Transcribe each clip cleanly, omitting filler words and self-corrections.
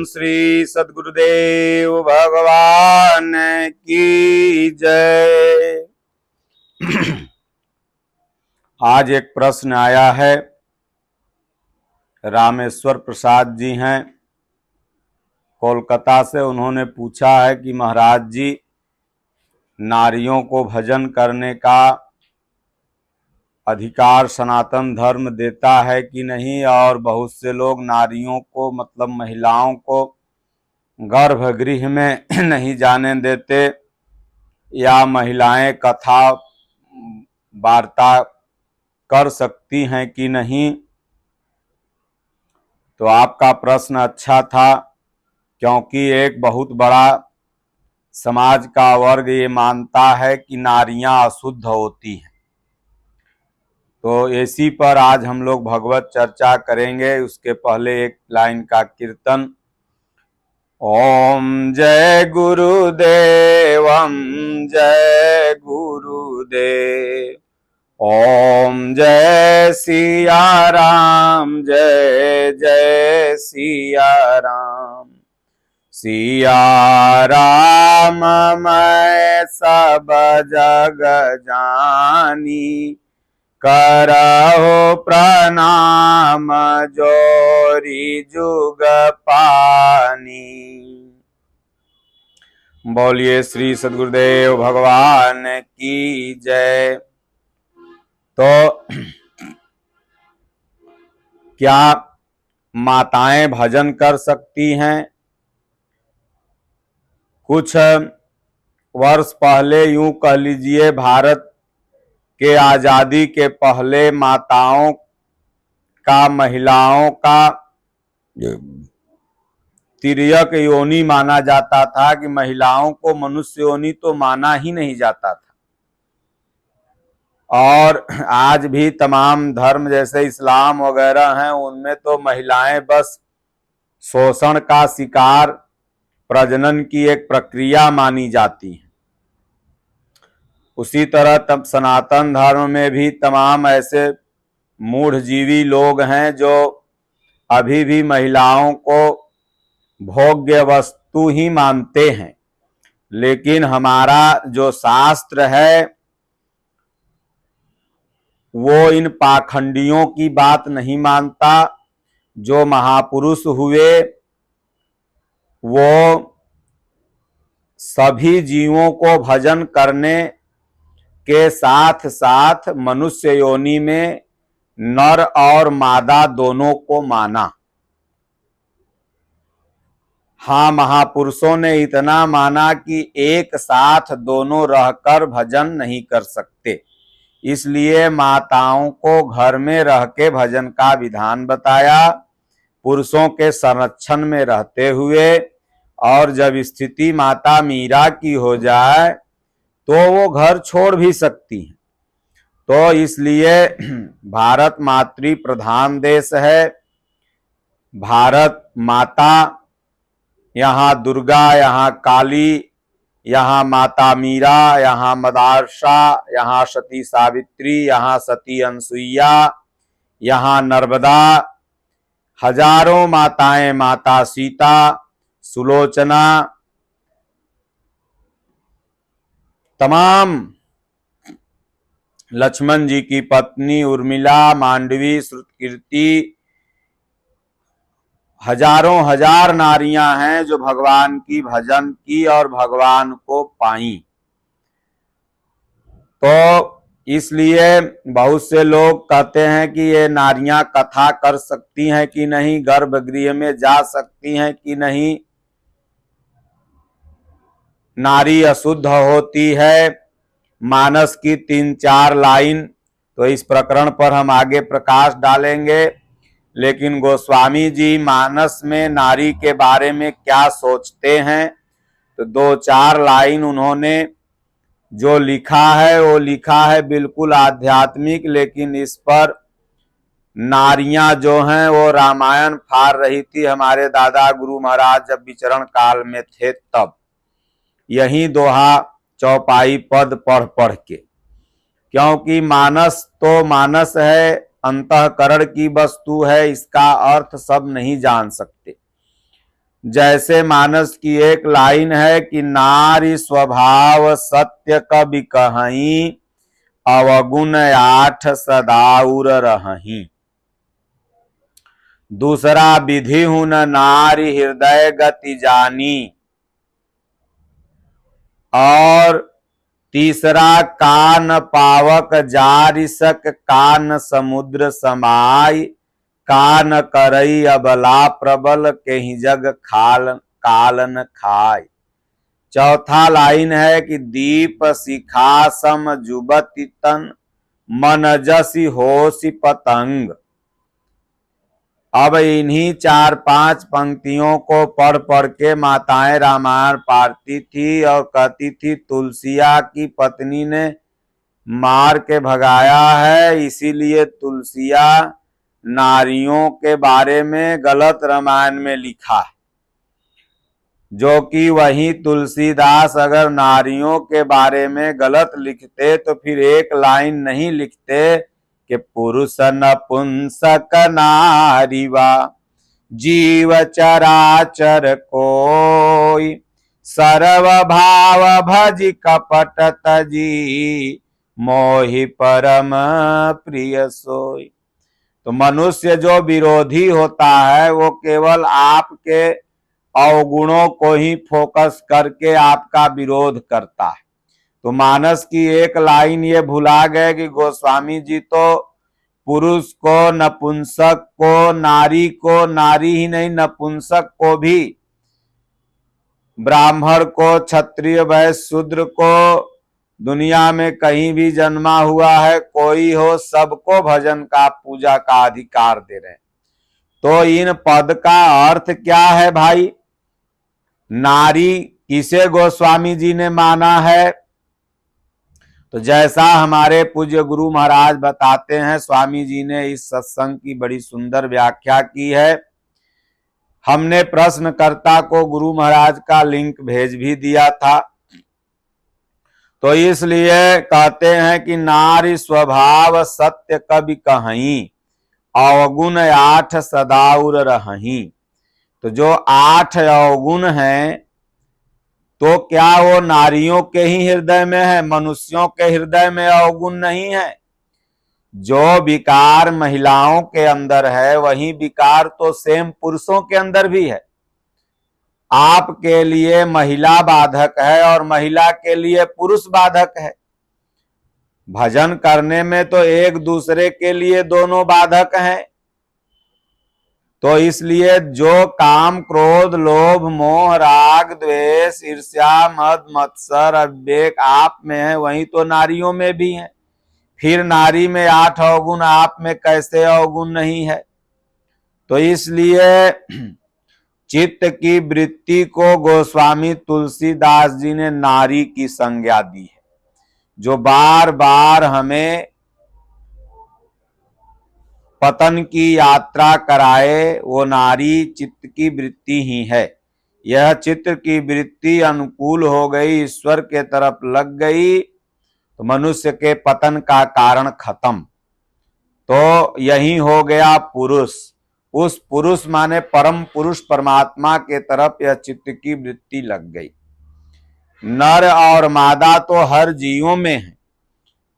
श्री सद्गुरुदेव भगवान की जय। आज एक प्रश्न आया है। रामेश्वर प्रसाद जी हैं कोलकाता से। उन्होंने पूछा है कि महाराज जी, नारियों को भजन करने का अधिकार सनातन धर्म देता है कि नहीं, और बहुत से लोग नारियों को मतलब महिलाओं को गर्भगृह में नहीं जाने देते, या महिलाएं कथा वार्ता कर सकती हैं कि नहीं। तो आपका प्रश्न अच्छा था, क्योंकि एक बहुत बड़ा समाज का वर्ग ये मानता है कि नारियां अशुद्ध होती हैं। तो इसी पर आज हम लोग भगवत चर्चा करेंगे। उसके पहले एक लाइन का कीर्तन। ओम जय गुरुदेव, जय गुरुदेव। ओम जय सिया राम, जय जय सिया राम। सिया राम मैं सब जग जानी, करहो प्रणाम जोरी जुग पानी। बोलिए श्री सद्गुरुदेव भगवान की जय। तो क्या माताएं भजन कर सकती हैं? कुछ वर्ष पहले, यूं कह लीजिए, भारत के आजादी के पहले माताओं का, महिलाओं का तिर्यक योनि माना जाता था, कि महिलाओं को मनुष्य योनि तो माना ही नहीं जाता था। और आज भी तमाम धर्म जैसे इस्लाम वगैरह हैं, उनमें तो महिलाएं बस शोषण का शिकार, प्रजनन की एक प्रक्रिया मानी जाती है। उसी तरह तब सनातन धर्म में भी तमाम ऐसे मूढ़जीवी लोग हैं जो अभी भी महिलाओं को भोग्य वस्तु ही मानते हैं। लेकिन हमारा जो शास्त्र है वो इन पाखंडियों की बात नहीं मानता। जो महापुरुष हुए वो सभी जीवों को भजन करने के साथ साथ मनुष्य योनि में नर और मादा दोनों को माना। हाँ, महापुरुषों ने इतना माना कि एक साथ दोनों रहकर भजन नहीं कर सकते, इसलिए माताओं को घर में रह के भजन का विधान बताया, पुरुषों के संरक्षण में रहते हुए। और जब स्थिति माता मीरा की हो जाए तो वो घर छोड़ भी सकती हैं। तो इसलिए भारत मातृ प्रधान देश है। भारत माता, यहाँ दुर्गा, यहाँ काली, यहाँ माता मीरा, यहाँ मदारसा, यहाँ सती सावित्री, यहाँ सती अनसुईया, यहाँ नर्मदा, हजारों माताएं, माता सीता, सुलोचना, तमाम लक्ष्मण जी की पत्नी उर्मिला, मांडवी, श्रुतकीर्ति, हजारों हजार नारियां हैं जो भगवान की भजन की और भगवान को पाई। तो इसलिए बहुत से लोग कहते हैं कि ये नारियां कथा कर सकती हैं कि नहीं, गर्भगृह में जा सकती हैं कि नहीं, नारी अशुद्ध होती है। मानस की 3-4 लाइन, तो इस प्रकरण पर हम आगे प्रकाश डालेंगे। लेकिन गोस्वामी जी मानस में नारी के बारे में क्या सोचते हैं, तो 2-4 लाइन उन्होंने जो लिखा है वो लिखा है बिल्कुल आध्यात्मिक। लेकिन इस पर नारियां जो हैं वो रामायण फाड़ रही थी। हमारे दादा गुरु महाराज जब विचरण काल में थे तब यही दोहा चौपाई पद पढ़ पढ़ के, क्योंकि मानस तो मानस है, अंतःकरण की वस्तु है, इसका अर्थ सब नहीं जान सकते। जैसे मानस की एक लाइन है कि नारी स्वभाव सत्य कबि कहीं, अवगुण आठ सदाउर रहहीं। दूसरा विधि हूँ न नारी हृदय गति जानी, और तीसरा कान पावक जारिसक कान समुद्र समाय, कान करई अबला प्रबल केहि जग कालन खाय। चौथा लाइन है कि दीप शिखा सम जुबति तन, मन जसि होसि पतंग। अब इन्हीं 4-5 पंक्तियों को पढ़ पढ़ के माताएं रामायण पढ़ती थी और कहती थी तुलसिया की पत्नी ने मार के भगाया है, इसीलिए तुलसिया नारियों के बारे में गलत रामायण में लिखा है। जो कि वही तुलसीदास अगर नारियों के बारे में गलत लिखते तो फिर एक लाइन नहीं लिखते कि पुरुष नपुंसक नारीवा जीव चराचर कोई, सर्व भाव भज कपट तजी मोहि परम प्रिय सोई। तो मनुष्य जो विरोधी होता है वो केवल आपके अवगुणों को ही फोकस करके आपका विरोध करता है। तो मानस की एक लाइन ये भुला गए कि गोस्वामी जी तो पुरुष को, नपुंसक को, नारी को, नारी ही नहीं नपुंसक को भी, ब्राह्मण को, क्षत्रिय वैश्य शूद्र को, दुनिया में कहीं भी जन्मा हुआ है कोई हो, सबको भजन का पूजा का अधिकार दे रहे हैं। तो इन पद का अर्थ क्या है भाई? नारी किसे गोस्वामी जी ने माना है? तो जैसा हमारे पूज्य गुरु महाराज बताते हैं, स्वामी जी ने इस सत्संग की बड़ी सुंदर व्याख्या की है। हमने प्रश्नकर्ता को गुरु महाराज का लिंक भेज भी दिया था। तो इसलिए कहते हैं कि नारी स्वभाव सत्य कबि कहीं, अवगुण आठ सदाउर रहहीं। तो जो 8 अवगुण हैं तो क्या वो नारियों के ही हृदय में है? मनुष्यों के हृदय में अवगुण नहीं है। जो विकार महिलाओं के अंदर है वही विकार तो सेम पुरुषों के अंदर भी है। आपके लिए महिला बाधक है और महिला के लिए पुरुष बाधक है। भजन करने में तो एक दूसरे के लिए दोनों बाधक हैं। तो इसलिए जो काम क्रोध लोभ मोह राग द्वेष ईर्ष्या मद मत्सर अविवेक आप में है वही तो नारियों में भी है। फिर नारी में 8 अवगुण, आप में कैसे अवगुण नहीं है? तो इसलिए चित्त की वृत्ति को गोस्वामी तुलसीदास जी ने नारी की संज्ञा दी है। जो बार बार हमें पतन की यात्रा कराए वो नारी चित्त की वृत्ति ही है। यह चित्त की वृत्ति अनुकूल हो गई, ईश्वर के तरफ लग गई तो मनुष्य के पतन का कारण खत्म। तो यही हो गया पुरुष। उस पुरुष माने परम पुरुष परमात्मा के तरफ यह चित्त की वृत्ति लग गई। नर और मादा तो हर जीवों में है,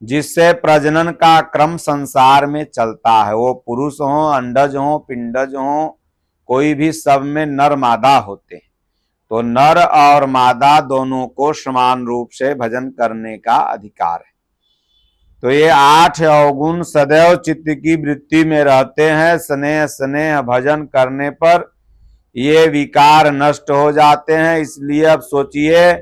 जिससे प्रजनन का क्रम संसार में चलता है। वो पुरुष हो, अंडज हो, पिंडज हो, कोई भी सब में नर मादा होते हैं। तो नर और मादा दोनों को समान रूप से भजन करने का अधिकार है। तो ये 8 अवगुण सदैव चित्त की वृत्ति में रहते हैं। स्नेह स्नेह भजन करने पर ये विकार नष्ट हो जाते हैं। इसलिए अब सोचिए,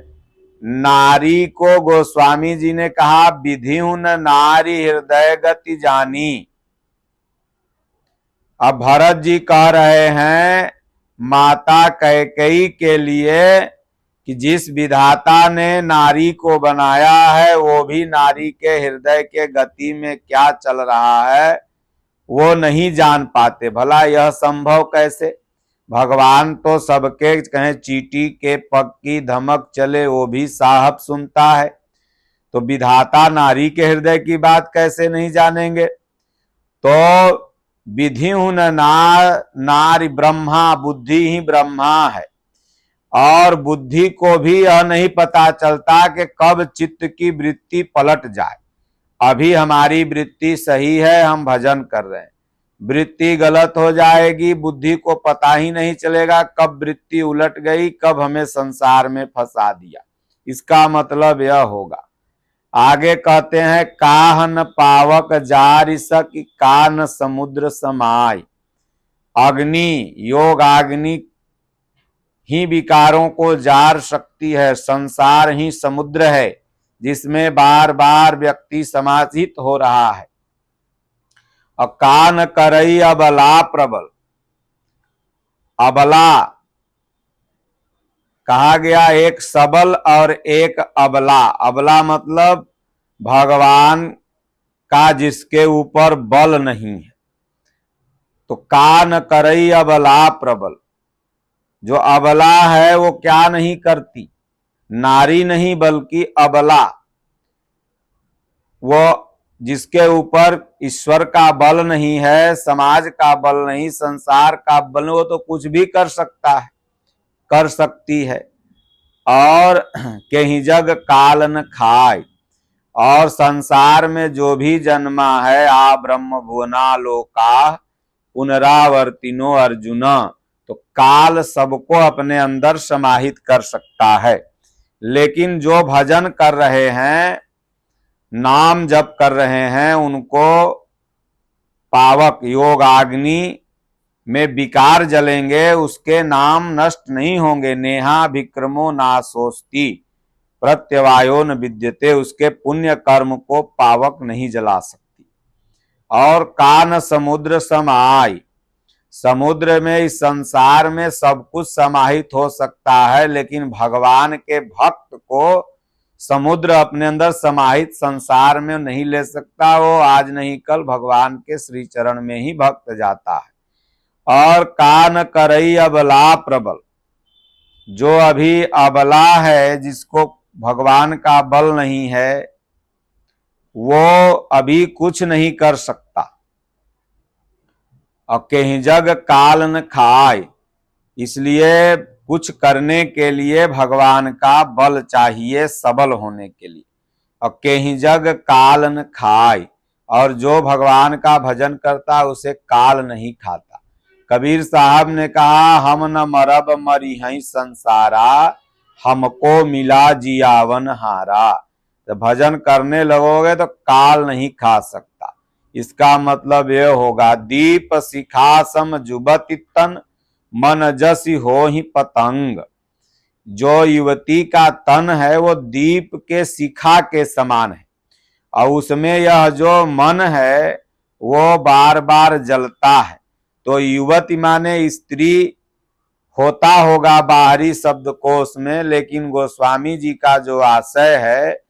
नारी को गोस्वामी जी ने कहा विधिउन नारी हृदय गति जानी। अब भरत जी कह रहे हैं माता कैकेयी के लिए कि जिस विधाता ने नारी को बनाया है वो भी नारी के हृदय के गति में क्या चल रहा है वो नहीं जान पाते। भला यह संभव कैसे? भगवान तो सबके कहें चींटी के पग की धमक चले वो भी साहब सुनता है, तो विधाता नारी के हृदय की बात कैसे नहीं जानेंगे? तो विधि नारी ब्रह्मा, बुद्धि ही ब्रह्मा है। और बुद्धि को भी यह नहीं पता चलता कि कब चित्त की वृत्ति पलट जाए। अभी हमारी वृत्ति सही है, हम भजन कर रहे हैं, वृत्ति गलत हो जाएगी, बुद्धि को पता ही नहीं चलेगा कब वृत्ति उलट गई, कब हमें संसार में फंसा दिया। इसका मतलब यह होगा। आगे कहते हैं, काहन पावक जारिसक कान समुद्र समाय। अग्नि, योग अग्नि ही विकारों को जार सकती है। संसार ही समुद्र है जिसमें बार बार व्यक्ति समाहित हो रहा है। और कान करई अबला प्रबल। अबला कहा गया, एक सबल और एक अबला। अबला मतलब भगवान का जिसके ऊपर बल नहीं है। तो कान करई अबला प्रबल, जो अबला है वो क्या नहीं करती, नारी नहीं बल्कि अबला, वो जिसके ऊपर ईश्वर का बल नहीं है, समाज का बल नहीं, संसार का बल, वो तो कुछ भी कर सकता है, कर सकती है। और कहीं जग काल न खाए। और संसार में जो भी जन्मा है, आ ब्रह्म भुवना लोका पुनरावर्तिनो अर्जुन, तो काल सबको अपने अंदर समाहित कर सकता है। लेकिन जो भजन कर रहे हैं, नाम जप कर रहे हैं, उनको पावक योग अग्नि में विकार जलेंगे, उसके नाम नष्ट नहीं होंगे। नेहा विक्रमो नाशोस्ति प्रत्यवायो न विद्यते, उसके पुण्य कर्म को पावक नहीं जला सकती। और कान समुद्र समाय, समुद्र में, इस संसार में सब कुछ समाहित हो सकता है, लेकिन भगवान के भक्त को समुद्र अपने अंदर समाहित संसार में नहीं ले सकता। वो आज नहीं कल भगवान के श्री चरण में ही भक्त जाता है। और कान करई अबला प्रबल, जो अभी अबला है, जिसको भगवान का बल नहीं है, वो अभी कुछ नहीं कर सकता। और कहीं जग काल न खाए, इसलिए कुछ करने के लिए भगवान का बल चाहिए, सबल होने के लिए। और कहीं जग काल न खाए, और जो भगवान का भजन करता है उसे काल नहीं खाता। कबीर साहब ने कहा, हम न मरब मरिहई संसारा, हमको मिला जियावन हारा। तो भजन करने लगोगे तो काल नहीं खा सकता। इसका मतलब यह होगा, दीप शिखा सम जुबति तन, मन जसी हो ही पतंग। जो युवती का तन है वो दीप के शिखा के समान है, और उसमें यह जो मन है वो बार बार जलता है। तो युवती माने स्त्री होता होगा बाहरी शब्दकोश में, लेकिन गोस्वामी जी का जो आशय है,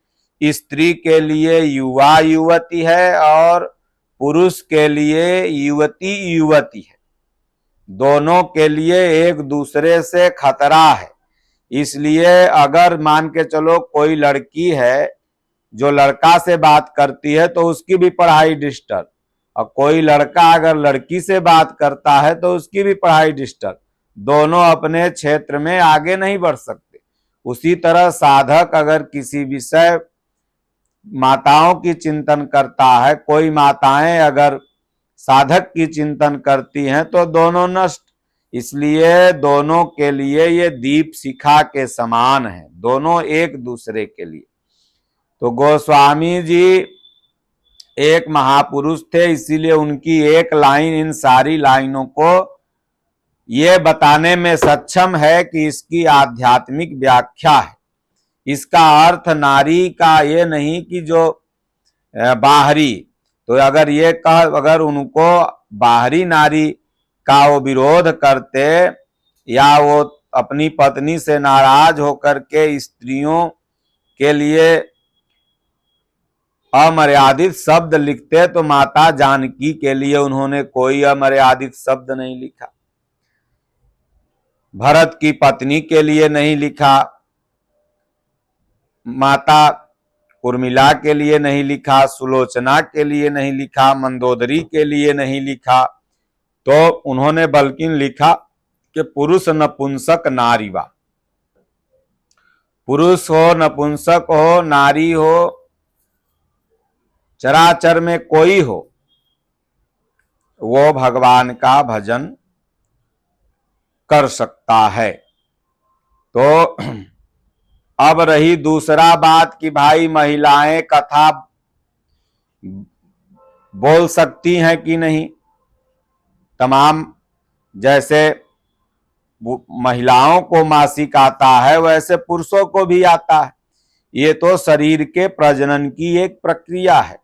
स्त्री के लिए युवा युवती है और पुरुष के लिए युवती युवती है। दोनों के लिए एक दूसरे से खतरा है। इसलिए अगर मान के चलो कोई लड़की है जो लड़का से बात करती है तो उसकी भी पढ़ाई डिस्टर्ब, और कोई लड़का अगर लड़की से बात करता है तो उसकी भी पढ़ाई डिस्टर्ब। दोनों अपने क्षेत्र में आगे नहीं बढ़ सकते। उसी तरह साधक अगर किसी विषय माताओं की चिंतन करता है, कोई माताएं अगर साधक की चिंतन करती हैं, तो दोनों नष्ट। इसलिए दोनों के लिए ये दीप शिखा के समान है, दोनों एक दूसरे के लिए। तो गोस्वामी जी एक महापुरुष थे, इसीलिए उनकी एक लाइन इन सारी लाइनों को ये बताने में सक्षम है कि इसकी आध्यात्मिक व्याख्या है। इसका अर्थ नारी का ये नहीं कि जो बाहरी, तो अगर ये कह, अगर उनको बाहरी नारी का वो विरोध करते, या वो अपनी पत्नी से नाराज होकर के स्त्रियों के लिए अमर्यादित शब्द लिखते, तो माता जानकी के लिए उन्होंने कोई अमर्यादित शब्द नहीं लिखा, भरत की पत्नी के लिए नहीं लिखा, माता उर्मिला के लिए नहीं लिखा, सुलोचना के लिए नहीं लिखा, मंदोदरी के लिए नहीं लिखा। तो उन्होंने बल्कि लिखा कि पुरुष नपुंसक नारीवा, पुरुष हो, नपुंसक हो, नारी हो, चराचर में कोई हो, वो भगवान का भजन कर सकता है। तो अब रही दूसरा बात कि भाई महिलाएं कथा बोल सकती हैं कि नहीं। तमाम, जैसे महिलाओं को मासिक आता है वैसे पुरुषों को भी आता है। ये तो शरीर के प्रजनन की एक प्रक्रिया है।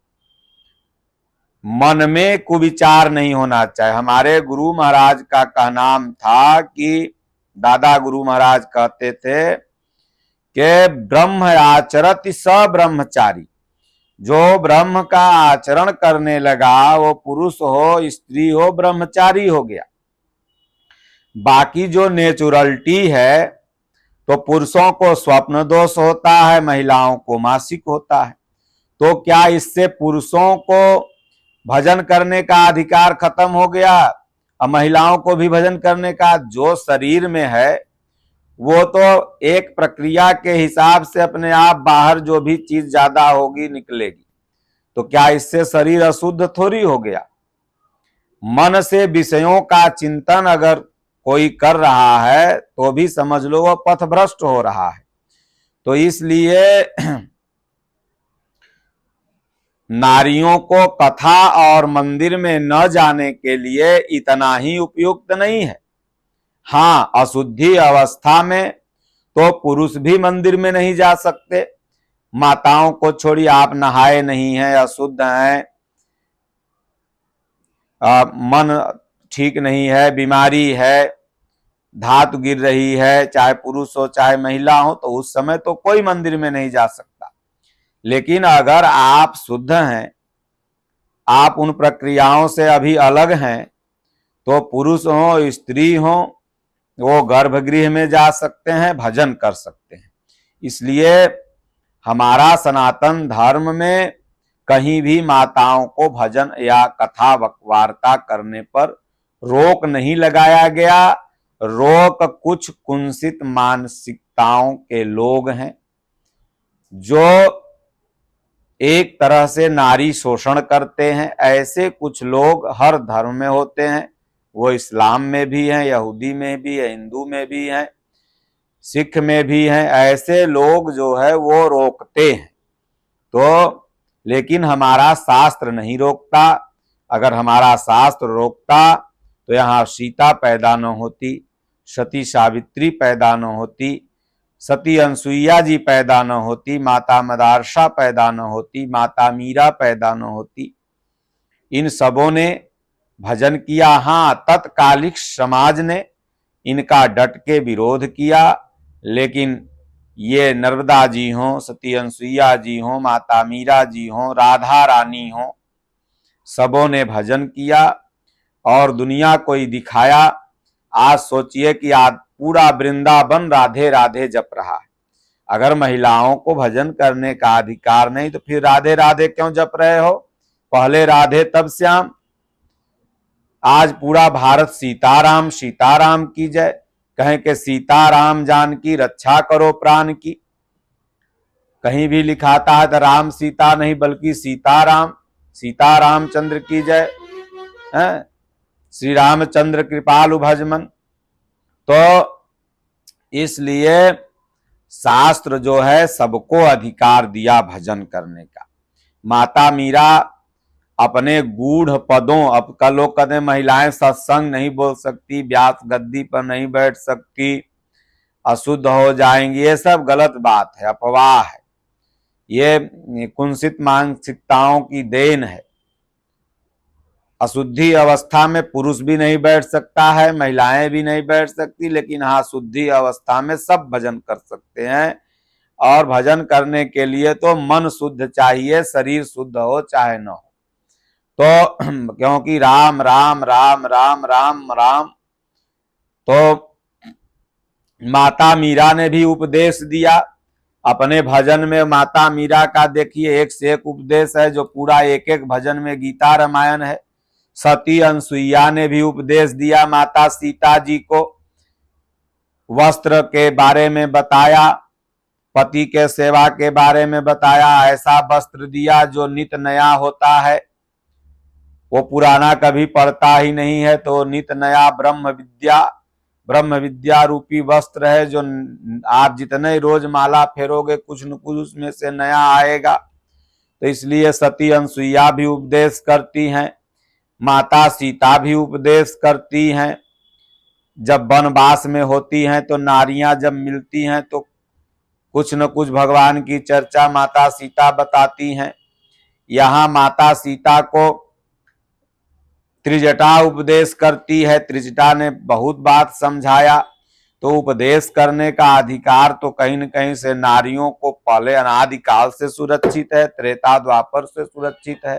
मन में कुविचार नहीं होना चाहिए। हमारे गुरु महाराज का कहना था कि दादा गुरु महाराज कहते थे कि ब्रह्म आचरति स ब्रह्मचारी। जो ब्रह्म का आचरण करने लगा वो पुरुष हो स्त्री हो ब्रह्मचारी हो गया। बाकी जो नेचुरलिटी है, तो पुरुषों को स्वप्न दोष होता है, महिलाओं को मासिक होता है। तो क्या इससे पुरुषों को भजन करने का अधिकार खत्म हो गया और महिलाओं को भी भजन करने का? जो शरीर में है वो तो एक प्रक्रिया के हिसाब से अपने आप बाहर जो भी चीज ज्यादा होगी निकलेगी। तो क्या इससे शरीर अशुद्ध थोड़ी हो गया? मन से विषयों का चिंतन अगर कोई कर रहा है तो भी समझ लो वो पथभ्रष्ट हो रहा है। तो इसलिए नारियों को कथा और मंदिर में न जाने के लिए इतना ही उपयुक्त नहीं है। हाँ, अशुद्धि अवस्था में तो पुरुष भी मंदिर में नहीं जा सकते। माताओं को छोड़िए, आप नहाए नहीं हैं, अशुद्ध हैं, मन ठीक नहीं है, बीमारी है, धातु गिर रही है, चाहे पुरुष हो चाहे महिला हो, तो उस समय तो कोई मंदिर में नहीं जा सकता। लेकिन अगर आप शुद्ध हैं, आप उन प्रक्रियाओं से अभी अलग हैं, तो पुरुष हो स्त्री हो वो गर्भगृह में जा सकते हैं, भजन कर सकते हैं। इसलिए हमारा सनातन धर्म में कहीं भी माताओं को भजन या कथा वार्ता करने पर रोक नहीं लगाया गया। रोक कुछ कुंसित मानसिकताओं के लोग हैं जो एक तरह से नारी शोषण करते हैं। ऐसे कुछ लोग हर धर्म में होते हैं, वो इस्लाम में भी हैं, यहूदी में भी है, हिंदू में भी हैं, सिख में भी हैं। ऐसे लोग जो है वो रोकते हैं। तो लेकिन हमारा शास्त्र नहीं रोकता। अगर हमारा शास्त्र रोकता तो यहाँ सीता पैदा न होती, सती सावित्री पैदा न होती, सती अनसुईया जी पैदा न होती, माता मदारसा पैदा न होती, माता मीरा पैदा न होती। इन सबों ने भजन किया। हाँ, तत्कालिक समाज ने इनका डट के विरोध किया, लेकिन ये नर्मदा जी हों, सती अनसुईया जी हों, माता मीरा जी हों, राधा रानी हों, सबों ने भजन किया और दुनिया को ही दिखाया। आज सोचिए कि आज पूरा वृंदावन राधे राधे जप रहा है। अगर महिलाओं को भजन करने का अधिकार नहीं तो फिर राधे राधे क्यों जप रहे हो? पहले राधे तब श्याम। आज पूरा भारत सीताराम सीताराम की जय कहें कि सीताराम जानकी रक्षा करो प्राण की। कहीं भी लिखाता है तो राम सीता नहीं बल्कि सीताराम, सीतारामचंद्र की जय, श्री रामचंद्र कृपालु भजमन। तो इसलिए शास्त्र जो है सबको अधिकार दिया भजन करने का। माता मीरा अपने गूढ़ पदों, अब का लोग कहते हैं महिलाएं सत्संग नहीं बोल सकती, व्यास गद्दी पर नहीं बैठ सकती, अशुद्ध हो जाएंगी, ये सब गलत बात है, अफवाह है। ये कुंसित मानसिकताओं की देन है। अशुद्धि अवस्था में पुरुष भी नहीं बैठ सकता है, महिलाएं भी नहीं बैठ सकती, लेकिन हाँ शुद्धि अवस्था में सब भजन कर सकते हैं। और भजन करने के लिए तो मन शुद्ध चाहिए, शरीर शुद्ध हो चाहे न हो। तो क्योंकि राम राम राम राम राम राम। तो माता मीरा ने भी उपदेश दिया अपने भजन में। माता मीरा का देखिए एक से एक उपदेश है, जो पूरा एक एक भजन में गीता रामायण है। सती अनसुईया ने भी उपदेश दिया माता सीता जी को, वस्त्र के बारे में बताया, पति के सेवा के बारे में बताया, ऐसा वस्त्र दिया जो नित नया होता है, वो पुराना कभी पड़ता ही नहीं है। तो नित नया ब्रह्म विद्या रूपी वस्त्र है, जो आप जितने रोज माला फेरोगे कुछ न कुछ उसमें से नया आएगा। तो इसलिए सती अनसुईया भी उपदेश करती हैं, माता सीता भी उपदेश करती हैं। जब वनवास में होती हैं तो नारियां जब मिलती हैं तो कुछ न कुछ भगवान की चर्चा माता सीता बताती हैं। यहाँ माता सीता को त्रिजटा उपदेश करती है। त्रिजटा ने बहुत बात समझाया। तो उपदेश करने का अधिकार तो कहीं न कहीं से नारियों को पहले अनादिकाल से सुरक्षित है, त्रेता द्वापर से सुरक्षित है।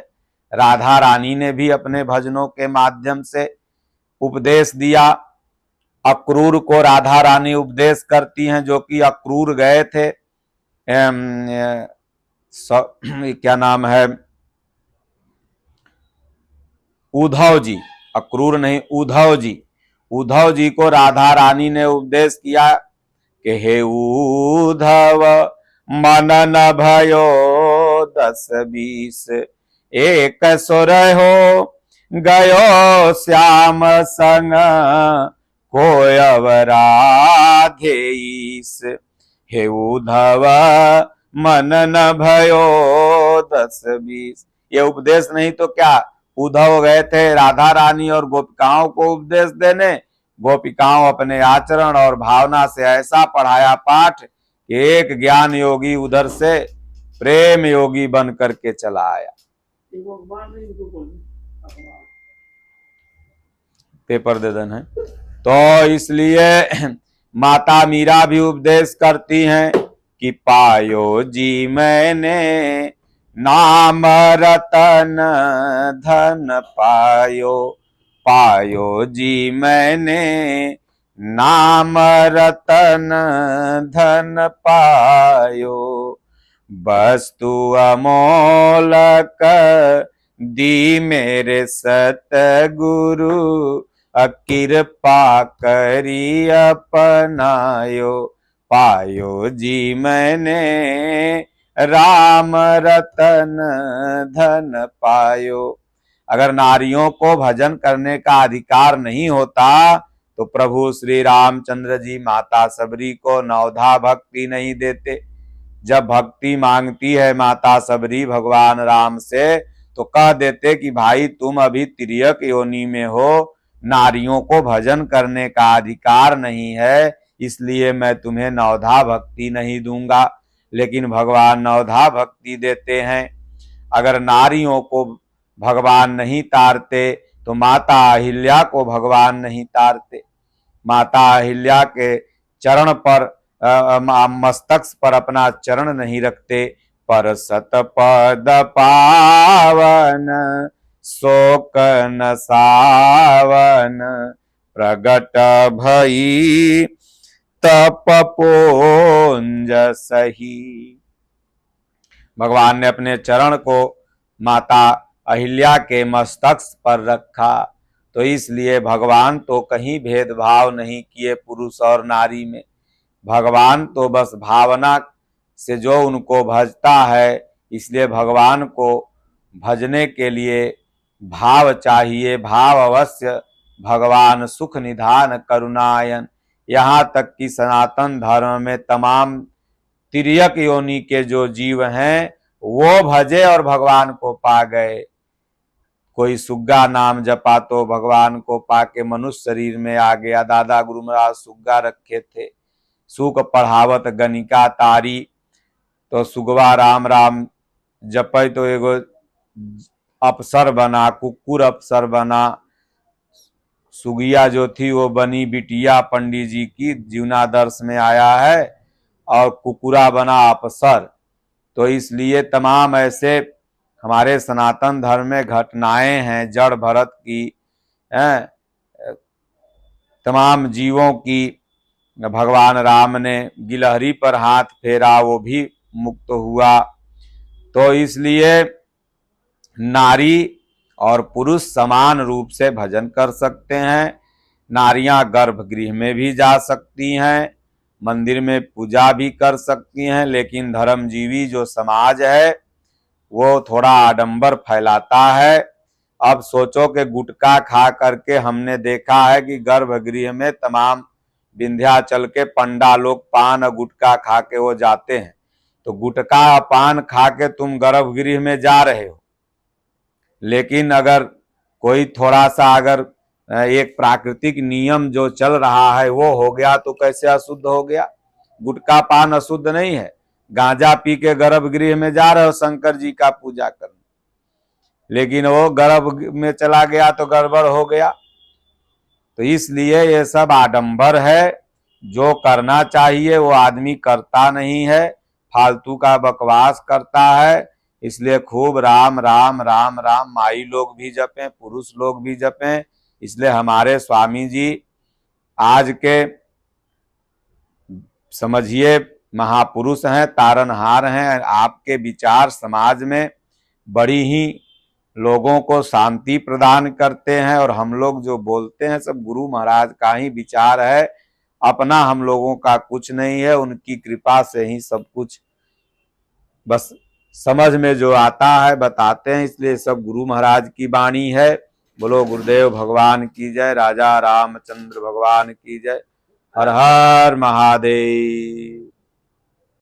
राधा रानी ने भी अपने भजनों के माध्यम से उपदेश दिया। अक्रूर को राधा रानी उपदेश करती हैं, जो कि अक्रूर गए थे, क्या नाम है, उद्धव जी, अक्रूर नहीं उद्धव जी। उद्धव जी को राधा रानी ने उपदेश किया कि हे उद्धव मन न भयो 10-20, एक सुर हो गयो श्याम संग कोयवरा घेईस। हे उद्धव मन न भयो 10-20। ये उपदेश नहीं तो क्या, उद्धव गए थे राधा रानी और गोपिकाओं को उपदेश देने। गोपिकाओं अपने आचरण और भावना से ऐसा पढ़ाया पाठ कि एक ज्ञान योगी उधर से प्रेम योगी बन करके चला आया। पेपर दे देना है। तो इसलिए माता मीरा भी उपदेश करती हैं कि पायो जी मैंने नाम रतन धन पायो, पायो जी मैंने नाम रतन धन पायो। वस्तु अमोलक दी मेरे सतगुरु, कृपा करी अपनायो। पायो जी मैंने राम रतन धन पायो। अगर नारियों को भजन करने का अधिकार नहीं होता तो प्रभु श्री रामचंद्र जी माता सबरी को नवधा भक्ति नहीं देते। जब भक्ति मांगती है माता सबरी भगवान राम से तो कह देते कि भाई तुम अभी तिर्यक योनि में हो, नारियों को भजन करने का अधिकार नहीं है, इसलिए मैं तुम्हें नवधा भक्ति नहीं दूंगा। लेकिन भगवान नवधा भक्ति देते हैं। अगर नारियों को भगवान नहीं तारते तो माता अहिल्या को भगवान नहीं तारते। माता अहिल्या के चरण पर मस्तक पर अपना चरण नहीं रखते। पर सतपद पावन शोक न सावन, प्रगट भई तपपुंज सही। भगवान ने अपने चरण को माता अहिल्या के मस्तक पर रखा। तो इसलिए भगवान तो कहीं भेदभाव नहीं किए पुरुष और नारी में। भगवान तो बस भावना से जो उनको भजता है, इसलिए भगवान को भजने के लिए भाव चाहिए। भाव अवश्य भगवान सुख निधान करुणायन। यहाँ तक कि सनातन धर्म में तमाम तिर्यक योनि के जो जीव हैं वो भजे और भगवान को पा गए। कोई सुग्गा नाम जपा तो भगवान को पाके मनुष्य शरीर में आ गया। दादा गुरु महाराज सुग्गा रखे थे, सुख पढ़ावत गनिका तारी। तो सुगवा राम राम जपे तो एगो अफसर बना, कुकुर अफसर बना। सुगिया जो थी वो बनी बिटिया पंडित जी की, जीवनादर्श में आया है, और कुकुरा बना अफसर। तो इसलिए तमाम ऐसे हमारे सनातन धर्म में घटनाएं हैं जड़ भरत की, तमाम जीवों की। भगवान राम ने गिलहरी पर हाथ फेरा, वो भी मुक्त हुआ। तो इसलिए नारी और पुरुष समान रूप से भजन कर सकते हैं। नारियां गर्भगृह में भी जा सकती हैं मंदिर में पूजा भी कर सकती हैं, लेकिन धर्मजीवी जो समाज है वो थोड़ा आडंबर फैलाता है। अब सोचो कि गुटखा खा करके हमने देखा है कि गर्भगृह में तमाम विंध्याचल के पंडा लोग पान और गुटखा खा के वो जाते हैं। तो गुटखा पान खा के तुम गर्भगृह में जा रहे हो, लेकिन अगर कोई थोड़ा सा अगर एक प्राकृतिक नियम जो चल रहा है वो हो गया तो कैसे अशुद्ध हो गया? गुटखा पान अशुद्ध नहीं है। गांजा पी के गर्भगृह में जा रहे हो शंकर जी का पूजा करने, लेकिन वो गर्भ में चला गया तो गड़बड़ हो गया। तो इसलिए ये सब आडंबर है। जो करना चाहिए वो आदमी करता नहीं है, फालतू का बकवास करता है। इसलिए खूब राम राम राम राम माई लोग भी जपें, पुरुष लोग भी जपें। इसलिए हमारे स्वामी जी आज के समझिए महापुरुष हैं, तारनहार हैं। आपके विचार समाज में बड़ी ही लोगों को शांति प्रदान करते हैं, और हम लोग जो बोलते हैं सब गुरु महाराज का ही विचार है, अपना हम लोगों का कुछ नहीं है। उनकी कृपा से ही सब कुछ बस समझ में जो आता है बताते हैं, इसलिए सब गुरु महाराज की वाणी है। बोलो गुरुदेव भगवान की जय, राजा रामचंद्र भगवान की जय। हर हर महादेव।